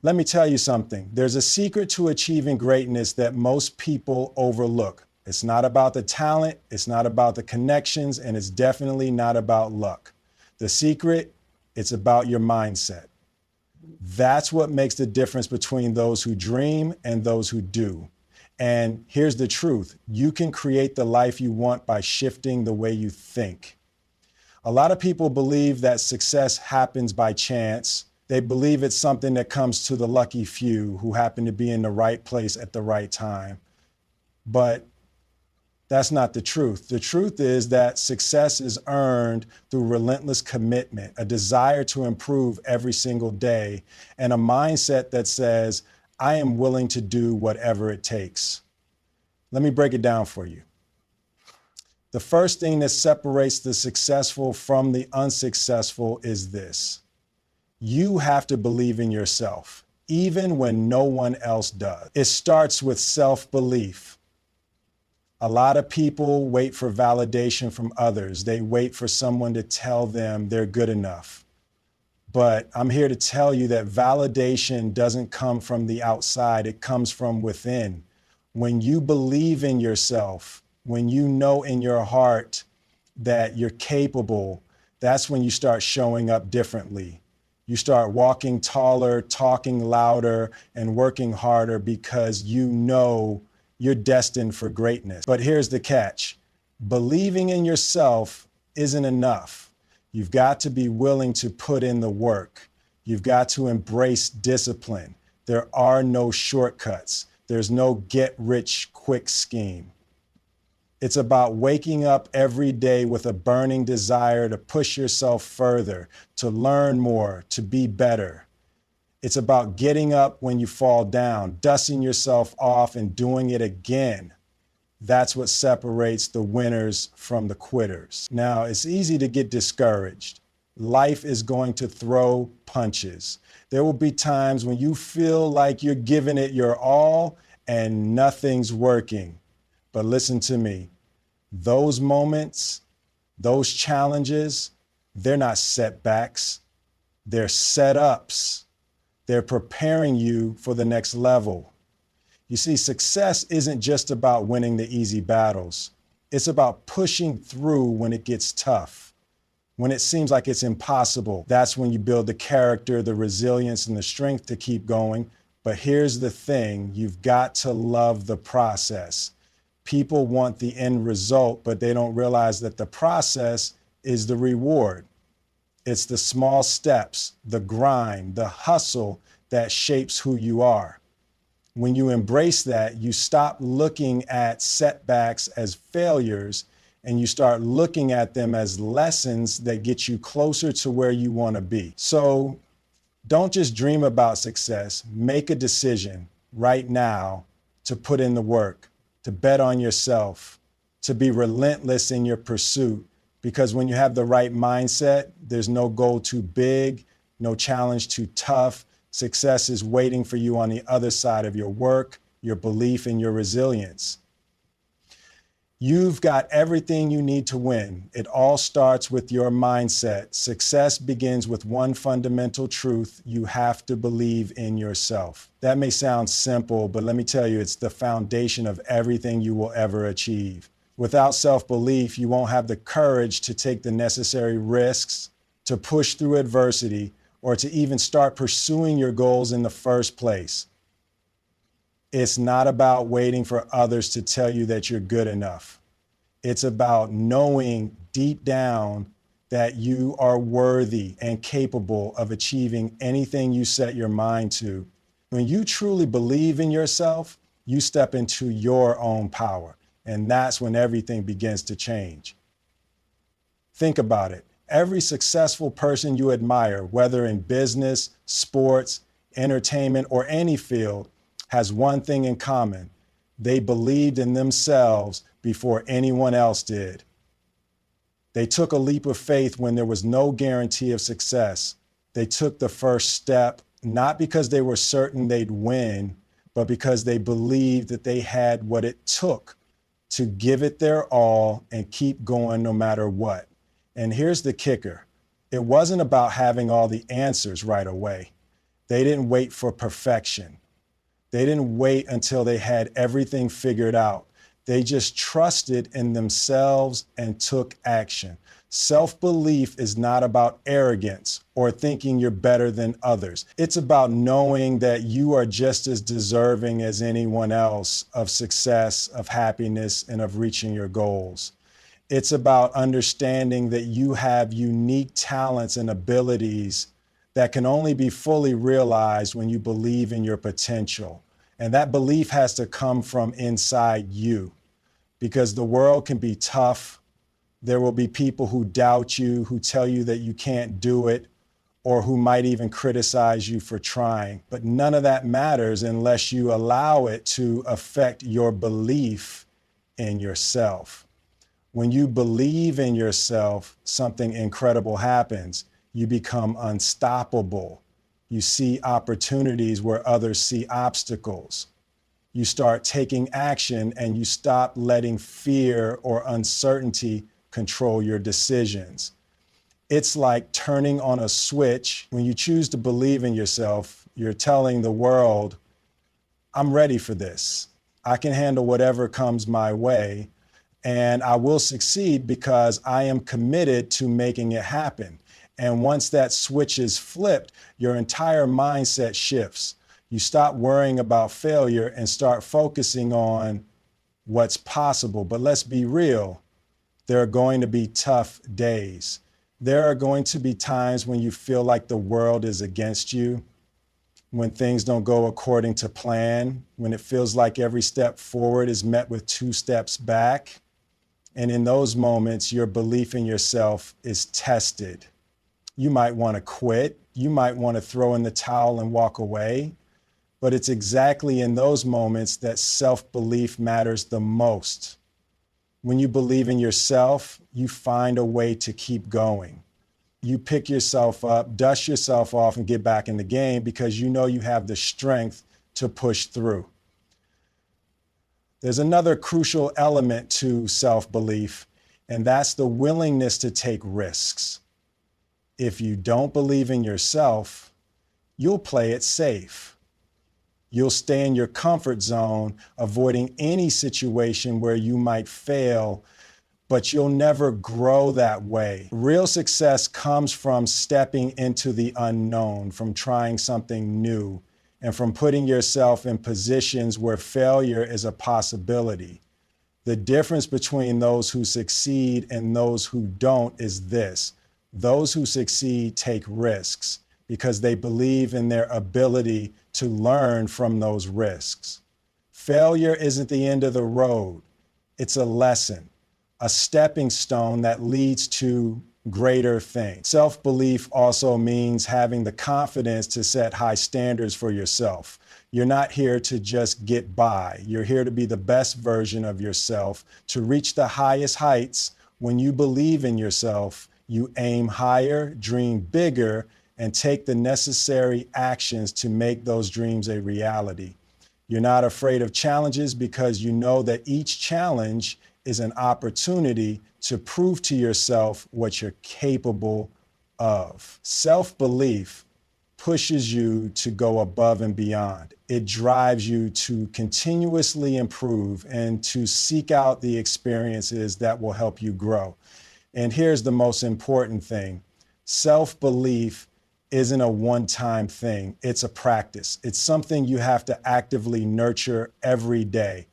Let me tell you something. There's a secret to achieving greatness that most people overlook. It's not about the talent, it's not about the connections, and it's definitely not about luck. The secret, it's about your mindset. That's what makes the difference between those who dream and those who do. And here's the truth. You can create the life you want by shifting the way you think. A lot of people believe that success happens by chance. They believe it's something that comes to the lucky few who happen to be in the right place at the right time. But that's not the truth. The truth is that success is earned through relentless commitment, a desire to improve every single day, and a mindset that says, I am willing to do whatever it takes. Let me break it down for you. The first thing that separates the successful from the unsuccessful is this. You have to believe in yourself, even when no one else does. It starts with self-belief. A lot of people wait for validation from others. They wait for someone to tell them they're good enough. But I'm here to tell you that validation doesn't come from the outside. It comes from within. When you believe in yourself, when you know in your heart that you're capable, that's when you start showing up differently. You start walking taller, talking louder, and working harder because you know you're destined for greatness. But here's the catch. Believing in yourself isn't enough. You've got to be willing to put in the work. You've got to embrace discipline. There are no shortcuts. There's no get-rich-quick scheme. It's about waking up every day with a burning desire to push yourself further, to learn more, to be better. It's about getting up when you fall down, dusting yourself off and doing it again. That's what separates the winners from the quitters. Now, it's easy to get discouraged. Life is going to throw punches. There will be times when you feel like you're giving it your all and nothing's working. But listen to me. Those moments, those challenges, they're not setbacks. They're setups. They're preparing you for the next level. You see, success isn't just about winning the easy battles. It's about pushing through when it gets tough. When it seems like it's impossible, that's when you build the character, the resilience, and the strength to keep going. But here's the thing, you've got to love the process. People want the end result, but they don't realize that the process is the reward. It's the small steps, the grind, the hustle that shapes who you are. When you embrace that, you stop looking at setbacks as failures and you start looking at them as lessons that get you closer to where you want to be. So don't just dream about success. Make a decision right now to put in the work, to bet on yourself, to be relentless in your pursuit. Because when you have the right mindset, there's no goal too big, no challenge too tough. Success is waiting for you on the other side of your work, your belief, and your resilience. You've got everything you need to win. It all starts with your mindset. Success begins with one fundamental truth. You have to believe in yourself. That may sound simple, but let me tell you, it's the foundation of everything you will ever achieve. Without self-belief, you won't have the courage to take the necessary risks, to push through adversity, or to even start pursuing your goals in the first place. It's not about waiting for others to tell you that you're good enough. It's about knowing deep down that you are worthy and capable of achieving anything you set your mind to. When you truly believe in yourself, you step into your own power, and that's when everything begins to change. Think about it. Every successful person you admire, whether in business, sports, entertainment, or any field, has one thing in common. They believed in themselves before anyone else did. They took a leap of faith when there was no guarantee of success. They took the first step, not because they were certain they'd win, but because they believed that they had what it took to give it their all and keep going no matter what. And here's the kicker. It wasn't about having all the answers right away. They didn't wait for perfection. They didn't wait until they had everything figured out. They just trusted in themselves and took action. Self-belief is not about arrogance or thinking you're better than others. It's about knowing that you are just as deserving as anyone else of success, of happiness, and of reaching your goals. It's about understanding that you have unique talents and abilities that can only be fully realized when you believe in your potential. And that belief has to come from inside you, because the world can be tough. There will be people who doubt you, who tell you that you can't do it, or who might even criticize you for trying. But none of that matters unless you allow it to affect your belief in yourself. When you believe in yourself, something incredible happens. You become unstoppable. You see opportunities where others see obstacles. You start taking action and you stop letting fear or uncertainty control your decisions. It's like turning on a switch. When you choose to believe in yourself, you're telling the world, I'm ready for this. I can handle whatever comes my way, and I will succeed because I am committed to making it happen. And once that switch is flipped, your entire mindset shifts. You stop worrying about failure and start focusing on what's possible. But let's be real, there are going to be tough days. There are going to be times when you feel like the world is against you, when things don't go according to plan, when it feels like every step forward is met with 2 steps back. And in those moments, your belief in yourself is tested. You might want to quit. You might want to throw in the towel and walk away. But it's exactly in those moments that self-belief matters the most. When you believe in yourself, you find a way to keep going. You pick yourself up, dust yourself off, and get back in the game because you know you have the strength to push through. There's another crucial element to self-belief, and that's the willingness to take risks. If you don't believe in yourself, you'll play it safe. You'll stay in your comfort zone, avoiding any situation where you might fail, but you'll never grow that way. Real success comes from stepping into the unknown, from trying something new, and from putting yourself in positions where failure is a possibility. The difference between those who succeed and those who don't is this. Those who succeed take risks because they believe in their ability to learn from those risks. Failure isn't the end of the road. It's a lesson, a stepping stone that leads to greater things. Self-belief also means having the confidence to set high standards for yourself. You're not here to just get by. You're here to be the best version of yourself, to reach the highest heights. When you believe in yourself, you aim higher, dream bigger, and take the necessary actions to make those dreams a reality. You're not afraid of challenges because you know that each challenge is an opportunity to prove to yourself what you're capable of. Self-belief pushes you to go above and beyond. It drives you to continuously improve and to seek out the experiences that will help you grow. And here's the most important thing. Self-belief isn't a one-time thing. It's a practice. It's something you have to actively nurture every day.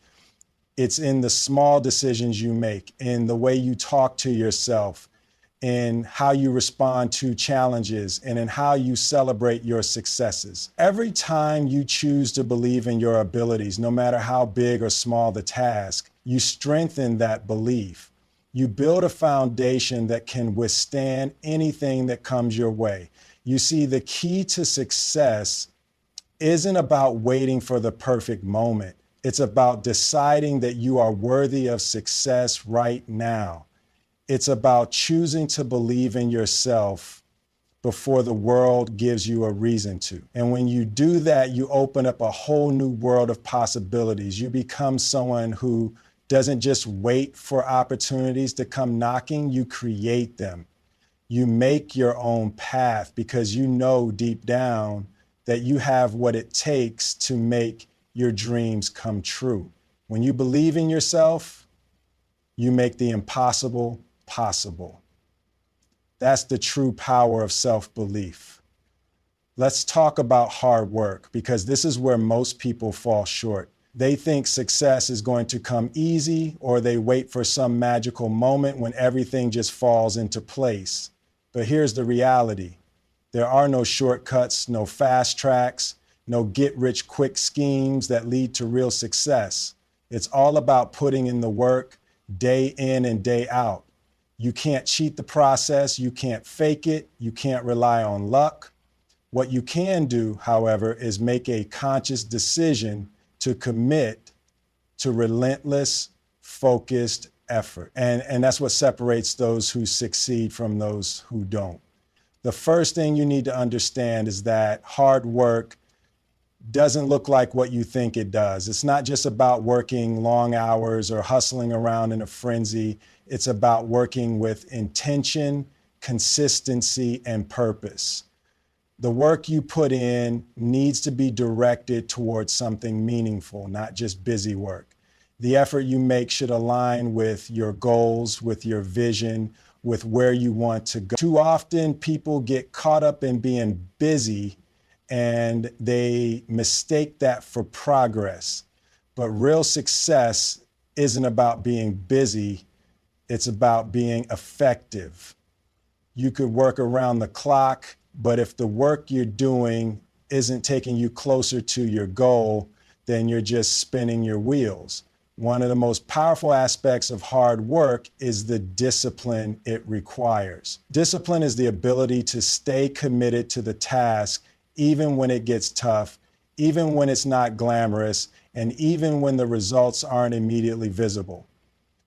It's in the small decisions you make, in the way you talk to yourself, in how you respond to challenges, and in how you celebrate your successes. Every time you choose to believe in your abilities, no matter how big or small the task, you strengthen that belief. You build a foundation that can withstand anything that comes your way. You see, the key to success isn't about waiting for the perfect moment. It's about deciding that you are worthy of success right now. It's about choosing to believe in yourself before the world gives you a reason to. And when you do that, you open up a whole new world of possibilities. You become someone who doesn't just wait for opportunities to come knocking, you create them. You make your own path because you know deep down that you have what it takes to make your dreams come true. When you believe in yourself, you make the impossible possible. That's the true power of self-belief. Let's talk about hard work, because this is where most people fall short. They think success is going to come easy, or they wait for some magical moment when everything just falls into place. But here's the reality. There are no shortcuts, no fast tracks, no get-rich-quick schemes that lead to real success. It's all about putting in the work day in and day out. You can't cheat the process, you can't fake it, you can't rely on luck. What you can do, however, is make a conscious decision to commit to relentless, focused effort. And that's what separates those who succeed from those who don't. The first thing you need to understand is that hard work doesn't look like what you think it does. It's not just about working long hours or hustling around in a frenzy. It's about working with intention, consistency, and purpose. The work you put in needs to be directed towards something meaningful, not just busy work. The effort you make should align with your goals, with your vision, with where you want to go. Too often, people get caught up in being busy and they mistake that for progress. But real success isn't about being busy, it's about being effective. You could work around the clock, but if the work you're doing isn't taking you closer to your goal, then you're just spinning your wheels. One of the most powerful aspects of hard work is the discipline it requires. Discipline is the ability to stay committed to the task even when it gets tough, even when it's not glamorous, and even when the results aren't immediately visible.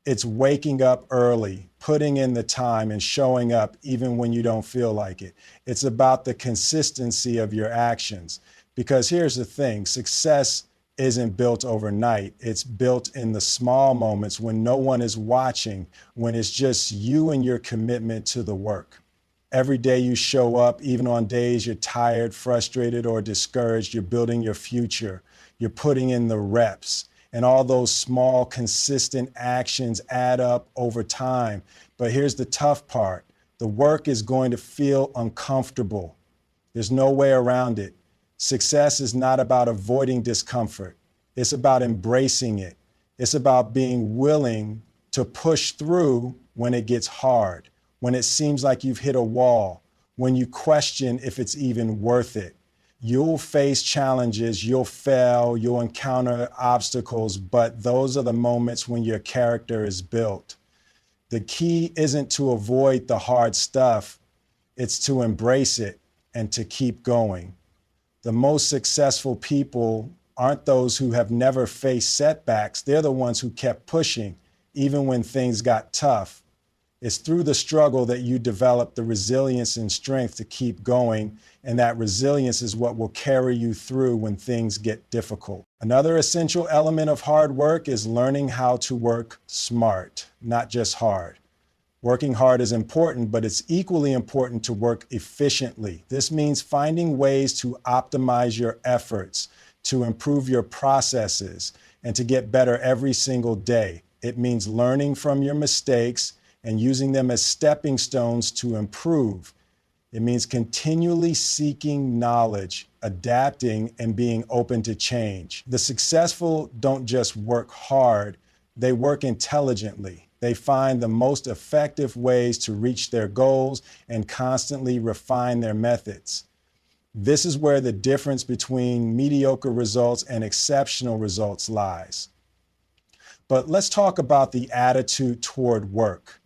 It's waking up early, putting in the time, and showing up even when you don't feel like it. It's about the consistency of your actions. Because here's the thing, success isn't built overnight. It's built in the small moments when no one is watching, when it's just you and your commitment to the work. Every day you show up, even on days you're tired, frustrated, or discouraged, you're building your future. You're putting in the reps. And all those small, consistent actions add up over time. But here's the tough part. The work is going to feel uncomfortable. There's no way around it. Success is not about avoiding discomfort. It's about embracing it. It's about being willing to push through when it gets hard, when it seems like you've hit a wall, when you question if it's even worth it. You'll face challenges, you'll fail, you'll encounter obstacles, but those are the moments when your character is built. The key isn't to avoid the hard stuff, it's to embrace it and to keep going. The most successful people aren't those who have never faced setbacks, they're the ones who kept pushing, even when things got tough. It's through the struggle that you develop the resilience and strength to keep going, and that resilience is what will carry you through when things get difficult. Another essential element of hard work is learning how to work smart, not just hard. Working hard is important, but it's equally important to work efficiently. This means finding ways to optimize your efforts, to improve your processes, and to get better every single day. It means learning from your mistakes and using them as stepping stones to improve. It means continually seeking knowledge, adapting, and being open to change. The successful don't just work hard, they work intelligently. They find the most effective ways to reach their goals and constantly refine their methods. This is where the difference between mediocre results and exceptional results lies. But let's talk about the attitude toward work,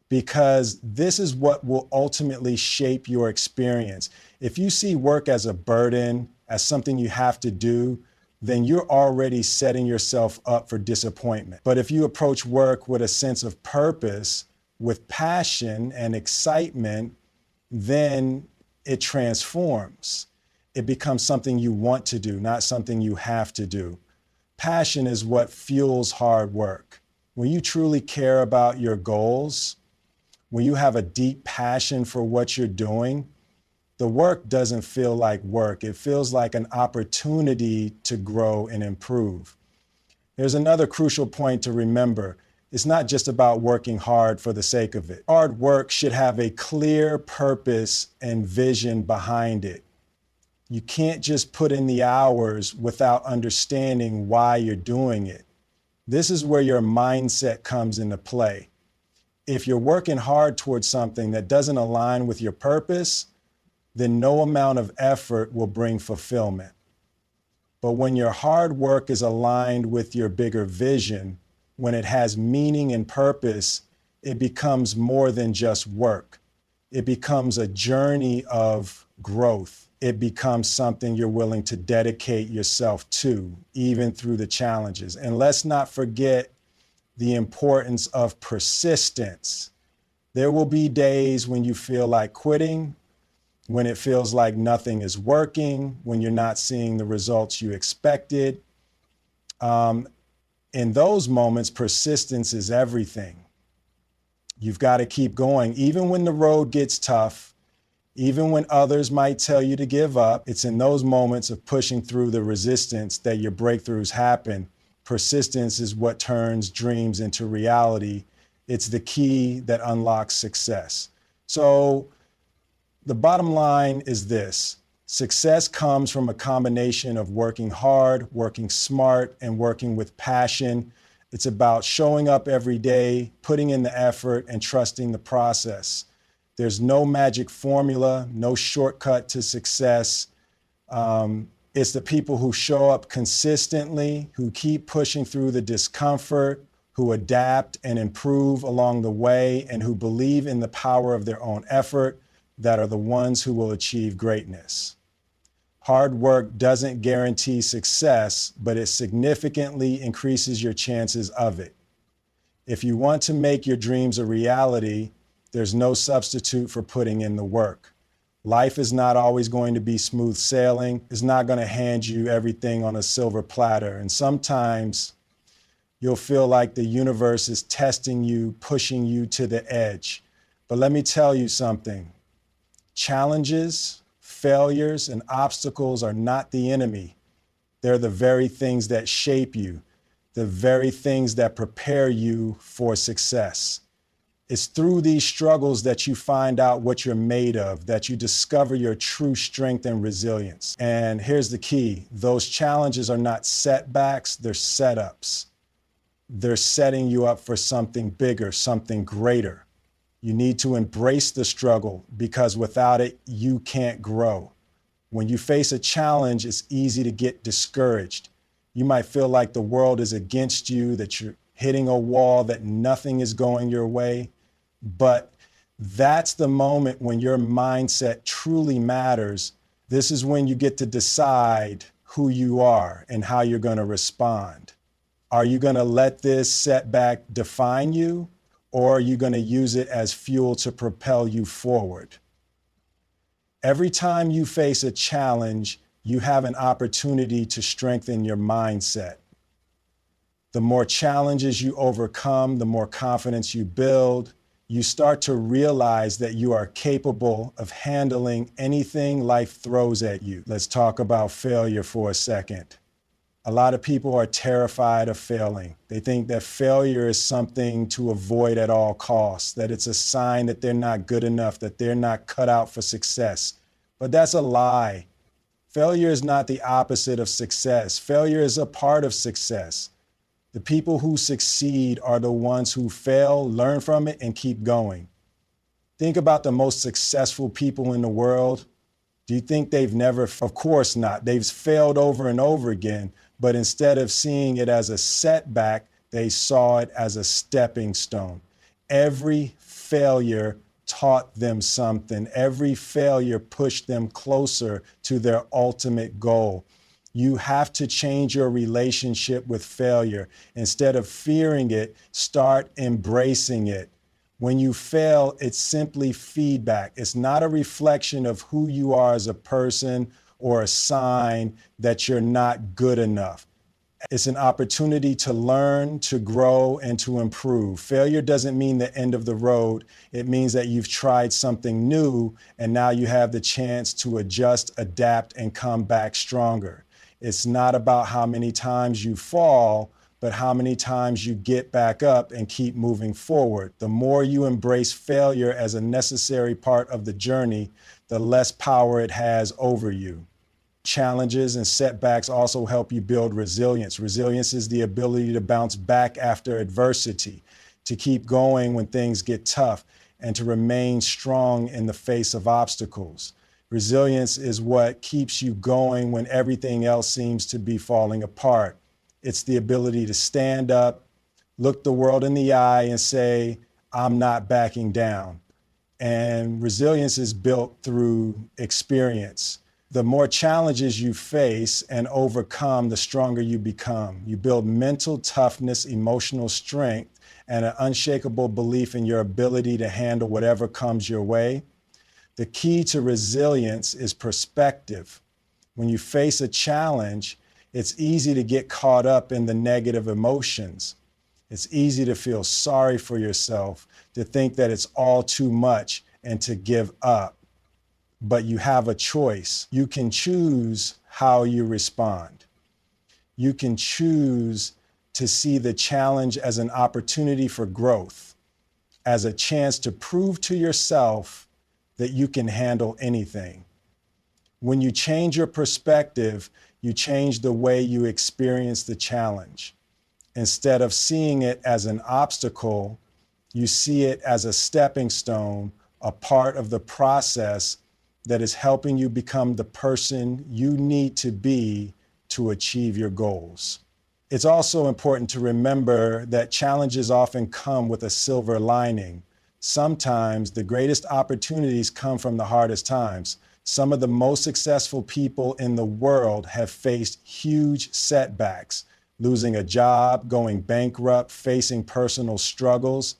because this is what will ultimately shape your experience. If you see work as a burden, as something you have to do, then you're already setting yourself up for disappointment. But if you approach work with a sense of purpose, with passion and excitement, then it transforms. It becomes something you want to do, not something you have to do. Passion is what fuels hard work. When you truly care about your goals, when you have a deep passion for what you're doing, the work doesn't feel like work. It feels like an opportunity to grow and improve. There's another crucial point to remember. It's not just about working hard for the sake of it. Hard work should have a clear purpose and vision behind it. You can't just put in the hours without understanding why you're doing it. This is where your mindset comes into play. If you're working hard towards something that doesn't align with your purpose, then no amount of effort will bring fulfillment. But when your hard work is aligned with your bigger vision, when it has meaning and purpose, it becomes more than just work. It becomes a journey of growth. It becomes something you're willing to dedicate yourself to, even through the challenges. And let's not forget the importance of persistence. There will be days when you feel like quitting, when it feels like nothing is working, when you're not seeing the results you expected. In those moments, persistence is everything. You've got to keep going. Even when the road gets tough, even when others might tell you to give up, it's in those moments of pushing through the resistance that your breakthroughs happen. Persistence is what turns dreams into reality. It's the key that unlocks success. So the bottom line is this: success comes from a combination of working hard, working smart, and working with passion. It's about showing up every day, putting in the effort, and trusting the process. There's no magic formula, no shortcut to success. It's the people who show up consistently, who keep pushing through the discomfort, who adapt and improve along the way, and who believe in the power of their own effort, that are the ones who will achieve greatness. Hard work doesn't guarantee success, but it significantly increases your chances of it. If you want to make your dreams a reality, there's no substitute for putting in the work. Life is not always going to be smooth sailing. It's not going to hand you everything on a silver platter. And sometimes you'll feel like the universe is testing you, pushing you to the edge. But let me tell you something. Challenges, failures, and obstacles are not the enemy. They're the very things that shape you, the very things that prepare you for success. It's through these struggles that you find out what you're made of, that you discover your true strength and resilience. And here's the key: those challenges are not setbacks, they're setups. They're setting you up for something bigger, something greater. You need to embrace the struggle, because without it, you can't grow. When you face a challenge, it's easy to get discouraged. You might feel like the world is against you, that you're hitting a wall, that nothing is going your way. But that's the moment when your mindset truly matters. This is when you get to decide who you are and how you're going to respond. Are you going to let this setback define you? Or are you going to use it as fuel to propel you forward? Every time you face a challenge, you have an opportunity to strengthen your mindset. The more challenges you overcome, the more confidence you build. You start to realize that you are capable of handling anything life throws at you. Let's talk about failure for a second. A lot of people are terrified of failing. They think that failure is something to avoid at all costs, that it's a sign that they're not good enough, that they're not cut out for success. But that's a lie. Failure is not the opposite of success. Failure is a part of success. The people who succeed are the ones who fail, learn from it, and keep going. Think about the most successful people in the world. Do you think they've never? Of course not. They've failed over and over again. But instead of seeing it as a setback, they saw it as a stepping stone. Every failure taught them something. Every failure pushed them closer to their ultimate goal. You have to change your relationship with failure. Instead of fearing it, start embracing it. When you fail, it's simply feedback. It's not a reflection of who you are as a person or a sign that you're not good enough. It's an opportunity to learn, to grow, and to improve. Failure doesn't mean the end of the road. It means that you've tried something new and now you have the chance to adjust, adapt, and come back stronger. It's not about how many times you fall, but how many times you get back up and keep moving forward. The more you embrace failure as a necessary part of the journey, the less power it has over you. Challenges and setbacks also help you build resilience. Resilience is the ability to bounce back after adversity, to keep going when things get tough, and to remain strong in the face of obstacles. Resilience is what keeps you going when everything else seems to be falling apart. It's the ability to stand up, look the world in the eye, and say, I'm not backing down. And resilience is built through experience. The more challenges you face and overcome, the stronger you become. You build mental toughness, emotional strength, and an unshakable belief in your ability to handle whatever comes your way. The key to resilience is perspective. When you face a challenge, it's easy to get caught up in the negative emotions. It's easy to feel sorry for yourself, to think that it's all too much, and to give up. But you have a choice. You can choose how you respond. You can choose to see the challenge as an opportunity for growth, as a chance to prove to yourself that you can handle anything. When you change your perspective, you change the way you experience the challenge. Instead of seeing it as an obstacle, you see it as a stepping stone, a part of the process that is helping you become the person you need to be to achieve your goals. It's also important to remember that challenges often come with a silver lining. Sometimes the greatest opportunities come from the hardest times. Some of the most successful people in the world have faced huge setbacks, losing a job, going bankrupt, facing personal struggles.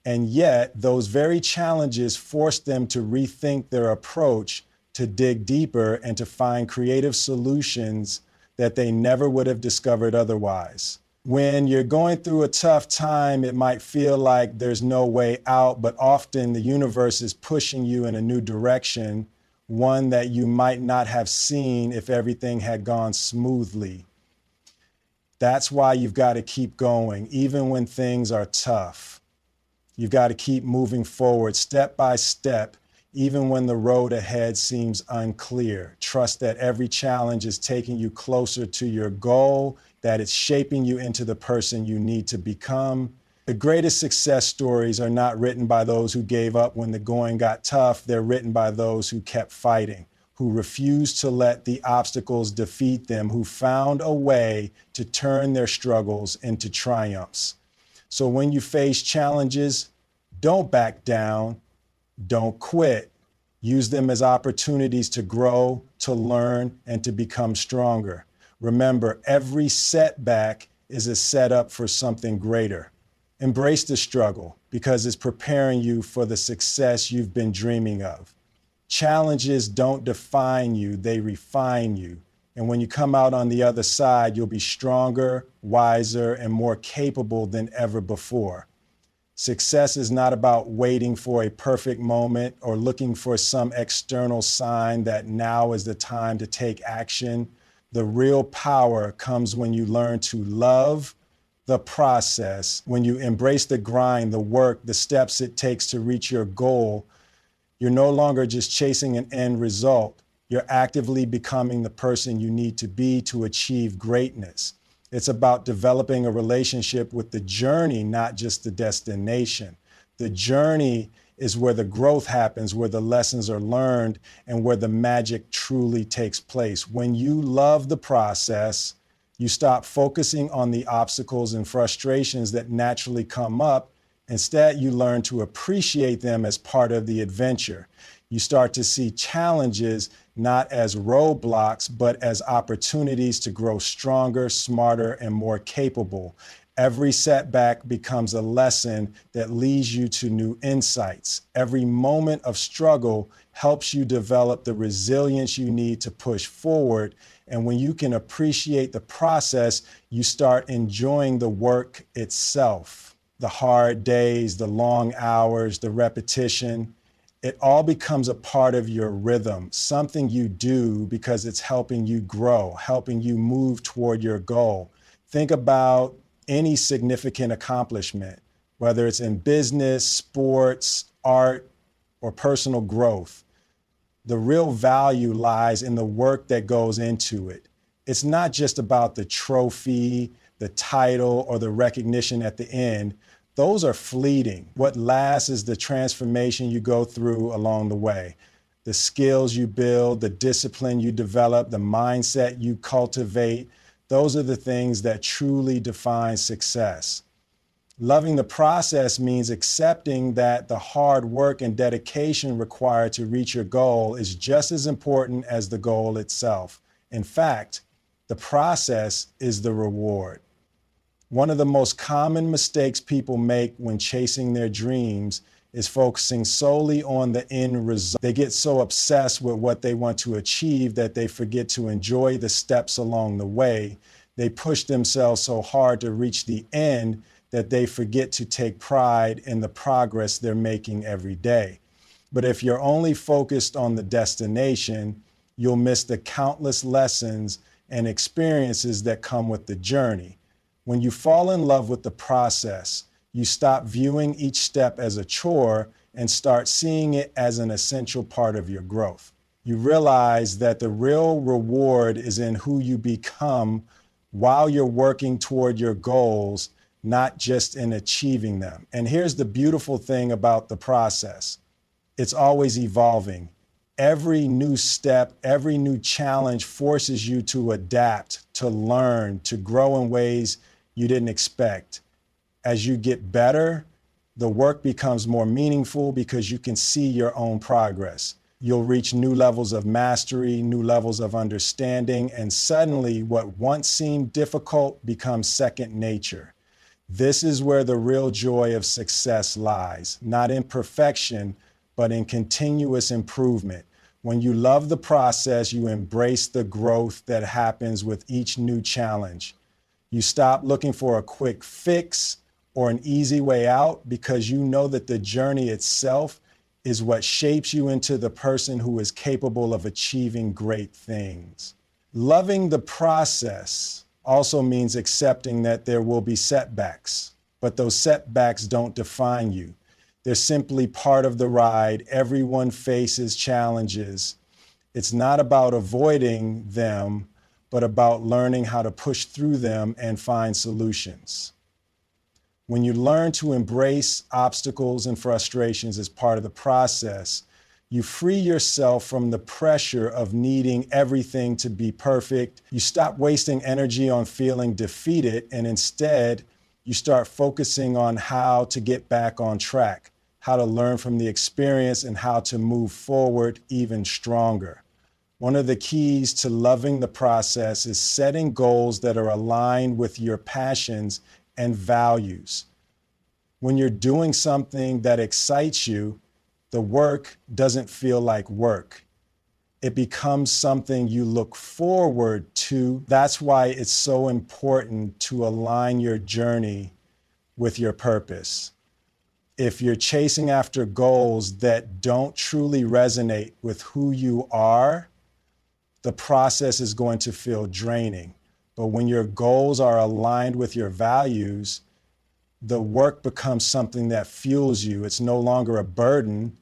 And yet, those very challenges forced them to rethink their approach, to dig deeper, and to find creative solutions that they never would have discovered otherwise. When you're going through a tough time, it might feel like there's no way out, but often the universe is pushing you in a new direction, one that you might not have seen if everything had gone smoothly. That's why you've got to keep going, even when things are tough. You've got to keep moving forward step by step, even when the road ahead seems unclear. Trust that every challenge is taking you closer to your goal, that it's shaping you into the person you need to become. The greatest success stories are not written by those who gave up when the going got tough. They're written by those who kept fighting, who refused to let the obstacles defeat them, who found a way to turn their struggles into triumphs. So when you face challenges, don't back down, don't quit. Use them as opportunities to grow, to learn, and to become stronger. Remember, every setback is a setup for something greater. Embrace the struggle because it's preparing you for the success you've been dreaming of. Challenges don't define you, they refine you. And when you come out on the other side, you'll be stronger, wiser, and more capable than ever before. Success is not about waiting for a perfect moment or looking for some external sign that now is the time to take action. The real power comes when you learn to love the process, when you embrace the grind, the work, the steps it takes to reach your goal. You're no longer just chasing an end result. You're actively becoming the person you need to be to achieve greatness. It's about developing a relationship with the journey, not just the destination. The journey is where the growth happens, where the lessons are learned, and where the magic truly takes place. When you love the process, you stop focusing on the obstacles and frustrations that naturally come up. Instead, you learn to appreciate them as part of the adventure. You start to see challenges not as roadblocks, but as opportunities to grow stronger, smarter, and more capable. Every setback becomes a lesson that leads you to new insights. Every moment of struggle helps you develop the resilience you need to push forward. And when you can appreciate the process, you start enjoying the work itself. The hard days, the long hours, the repetition, it all becomes a part of your rhythm, something you do because it's helping you grow, helping you move toward your goal. Think about any significant accomplishment, whether it's in business, sports, art, or personal growth. The real value lies in the work that goes into it. It's not just about the trophy, the title, or the recognition at the end. Those are fleeting. What lasts is the transformation you go through along the way, the skills you build, the discipline you develop, the mindset you cultivate. Those are the things that truly define success. Loving the process means accepting that the hard work and dedication required to reach your goal is just as important as the goal itself. In fact, the process is the reward. One of the most common mistakes people make when chasing their dreams is focusing solely on the end result. They get so obsessed with what they want to achieve that they forget to enjoy the steps along the way. They push themselves so hard to reach the end that they forget to take pride in the progress they're making every day. But if you're only focused on the destination, you'll miss the countless lessons and experiences that come with the journey. When you fall in love with the process, you stop viewing each step as a chore and start seeing it as an essential part of your growth. You realize that the real reward is in who you become while you're working toward your goals, not just in achieving them. And here's the beautiful thing about the process. It's always evolving. Every new step, every new challenge forces you to adapt, to learn, to grow in ways you didn't expect. As you get better, the work becomes more meaningful because you can see your own progress. You'll reach new levels of mastery, new levels of understanding, and suddenly what once seemed difficult becomes second nature. This is where the real joy of success lies, not in perfection, but in continuous improvement. When you love the process, you embrace the growth that happens with each new challenge. You stop looking for a quick fix or an easy way out because you know that the journey itself is what shapes you into the person who is capable of achieving great things. Loving the process also means accepting that there will be setbacks, but those setbacks don't define you. They're simply part of the ride. Everyone faces challenges. It's not about avoiding them, but about learning how to push through them and find solutions. When you learn to embrace obstacles and frustrations as part of the process, you free yourself from the pressure of needing everything to be perfect. You stop wasting energy on feeling defeated, and instead, you start focusing on how to get back on track, how to learn from the experience, and how to move forward even stronger. One of the keys to loving the process is setting goals that are aligned with your passions and values. When you're doing something that excites you, the work doesn't feel like work. It becomes something you look forward to. That's why it's so important to align your journey with your purpose. If you're chasing after goals that don't truly resonate with who you are, the process is going to feel draining. But when your goals are aligned with your values, the work becomes something that fuels you. It's no longer a burden,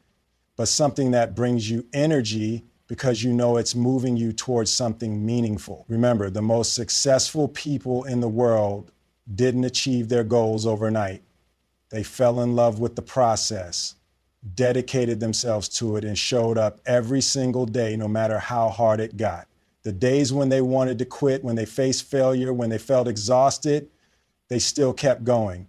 but something that brings you energy because you know it's moving you towards something meaningful. Remember, the most successful people in the world didn't achieve their goals overnight. They fell in love with the process, dedicated themselves to it, and showed up every single day, no matter how hard it got. The days when they wanted to quit, when they faced failure, when they felt exhausted, they still kept going.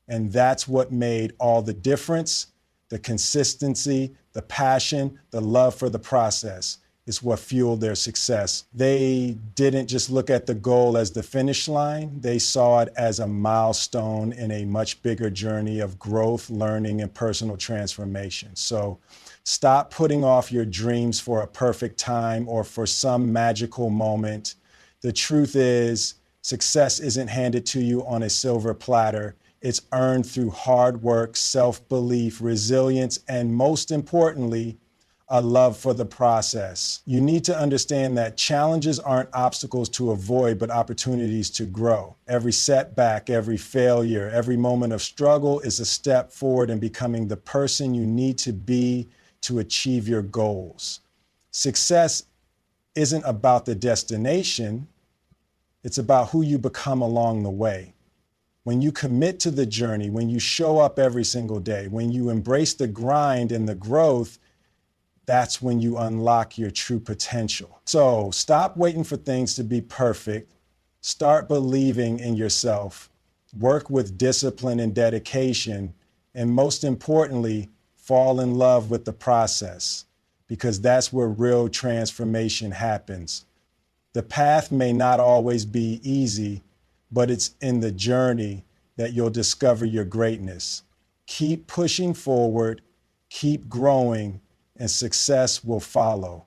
And that's what made all the difference: the consistency, the passion, the love for the process. is what fueled their success. They didn't just look at the goal as the finish line, they saw it as a milestone in a much bigger journey of growth, learning, and personal transformation. So stop putting off your dreams for a perfect time or for some magical moment. The truth is, success isn't handed to you on a silver platter. It's earned through hard work, self-belief, resilience, and most importantly, a love for the process. You need to understand that challenges aren't obstacles to avoid, but opportunities to grow. Every setback, every failure, every moment of struggle is a step forward in becoming the person you need to be to achieve your goals. Success isn't about the destination, it's about who you become along the way. When you commit to the journey, when you show up every single day, when you embrace the grind and the growth, that's when you unlock your true potential. So stop waiting for things to be perfect. Start believing in yourself. Work with discipline and dedication. And most importantly, fall in love with the process, because that's where real transformation happens. The path may not always be easy, but it's in the journey that you'll discover your greatness. Keep pushing forward, keep growing, and success will follow.